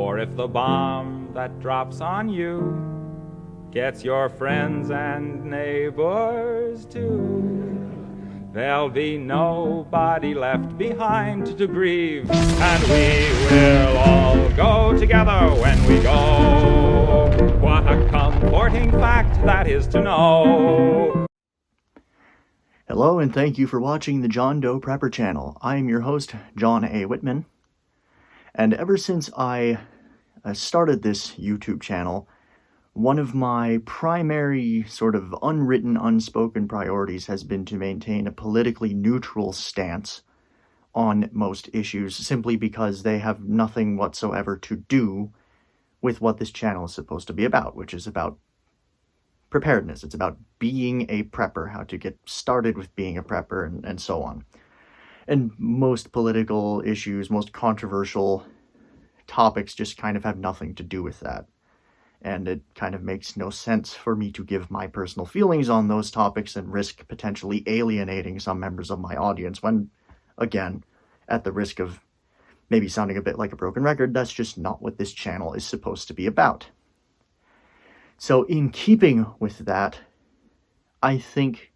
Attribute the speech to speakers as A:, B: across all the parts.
A: Or if the bomb that drops on you gets your friends and neighbors too, there'll be nobody left behind to grieve, and we will all go together when we go. What a comforting fact that is to know.
B: Hello, and thank you for watching the John Doe Prepper channel. I am your host, John A. Whitman, and ever since I started this YouTube channel, one of my primary sort of unwritten, unspoken priorities has been to maintain a politically neutral stance on most issues, simply because they have nothing whatsoever to do with what this channel is supposed to be about, which is about preparedness. It's about being a prepper, how to get started with being a prepper, and so on. And most political issues, most controversial topics just kind of have nothing to do with that. And it kind of makes no sense for me to give my personal feelings on those topics and risk potentially alienating some members of my audience when, again, at the risk of maybe sounding a bit like a broken record, that's just not what this channel is supposed to be about. So in keeping with that, I think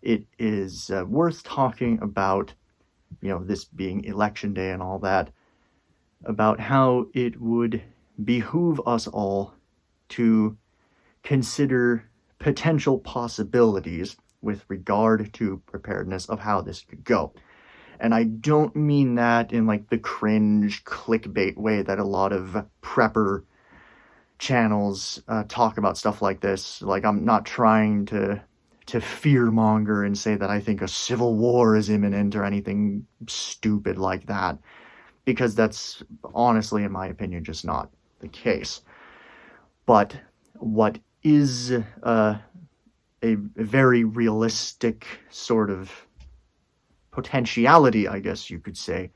B: it is worth talking about, this being election day and all that, about how it would behoove us all to consider potential possibilities with regard to preparedness of how this could go. And I don't mean that in like the cringe clickbait way that a lot of prepper channels talk about stuff like this. Like, I'm not trying to fearmonger and say that I think a civil war is imminent or anything stupid like that, because that's honestly, in my opinion, just not the case. But what is a very realistic sort of potentiality, I guess you could say,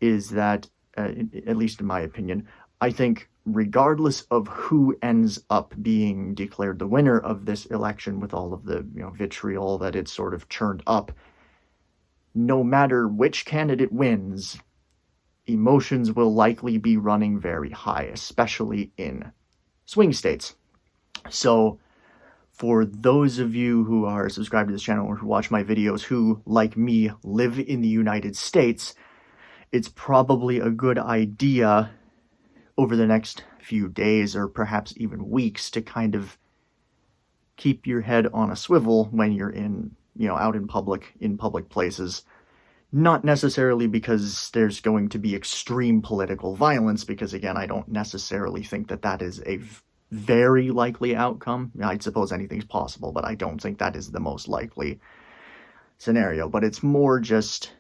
B: is that, at least in my opinion, I think regardless of who ends up being declared the winner of this election, with all of the vitriol that it's sort of churned up, no matter which candidate wins, emotions will likely be running very high, especially in swing states. So for those of you who are subscribed to this channel or who watch my videos who, like me, live in the United States, it's probably a good idea over the next few days or perhaps even weeks to kind of keep your head on a swivel when you're out in public places. Not necessarily because there's going to be extreme political violence, because again, I don't necessarily think that that is a very likely outcome. I suppose anything's possible, but I don't think that is the most likely scenario. But it's more just,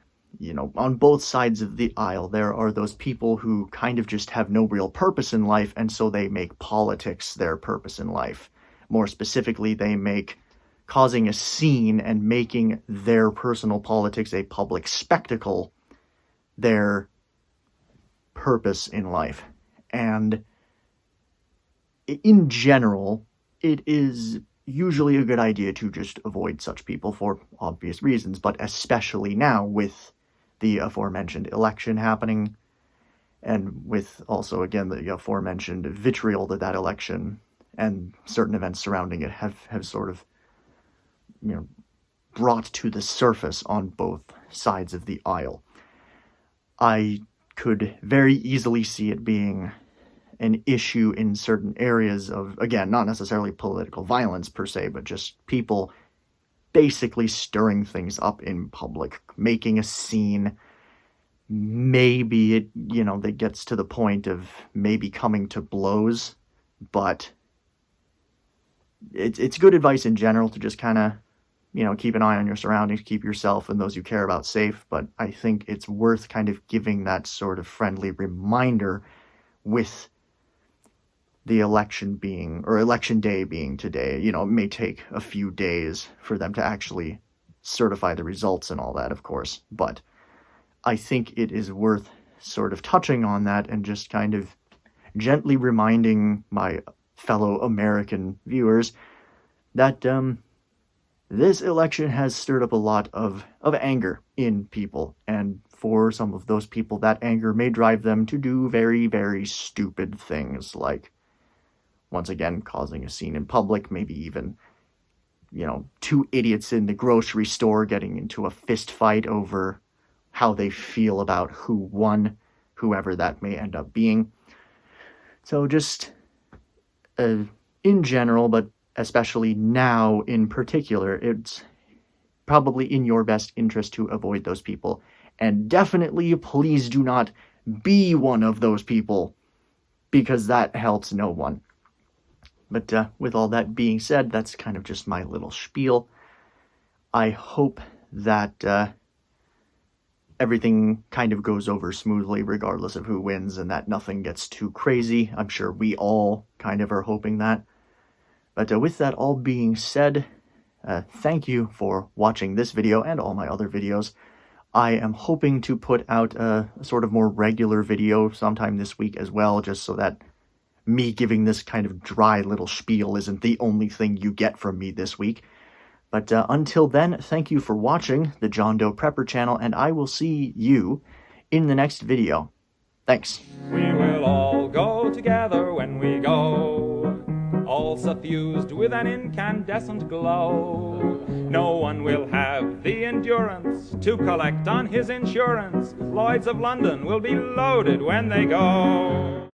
B: on both sides of the aisle, there are those people who kind of just have no real purpose in life, and so they make politics their purpose in life. More specifically, they make causing a scene and making their personal politics a public spectacle their purpose in life. And in general, it is usually a good idea to just avoid such people for obvious reasons, but especially now with the aforementioned election happening, and with also, again, the aforementioned vitriol that election and certain events surrounding it have sort of brought to the surface on both sides of the aisle. I could very easily see it being an issue in certain areas of, again, not necessarily political violence per se, but just people basically stirring things up in public, making a scene. Maybe it, that gets to the point of maybe coming to blows, but it's good advice in general to just kind of, keep an eye on your surroundings, keep yourself and those you care about safe. But I think it's worth kind of giving that sort of friendly reminder with the election day being today. It may take a few days for them to actually certify the results and all that, of course, but I think it is worth sort of touching on that and just kind of gently reminding my fellow American viewers that this election has stirred up a lot of anger in people, and for some of those people, that anger may drive them to do very, very stupid things, like, once again, causing a scene in public, maybe even, two idiots in the grocery store getting into a fist fight over how they feel about who won, whoever that may end up being. So just in general, but especially now in particular, it's probably in your best interest to avoid those people. And definitely, please do not be one of those people, because that helps no one. But with all that being said, that's kind of just my little spiel. I hope that everything kind of goes over smoothly regardless of who wins, and that nothing gets too crazy. I'm sure we all kind of are hoping that. But with that all being said, thank you for watching this video and all my other videos. I am hoping to put out a sort of more regular video sometime this week as well, just so that me giving this kind of dry little spiel isn't the only thing you get from me this week. But until then, thank you for watching the John Doe Prepper channel, and I will see you in the next video. Thanks.
A: We will all go together when we go, all suffused with an incandescent glow. No one will have the endurance to collect on his insurance. Lloyds of London will be loaded when they go.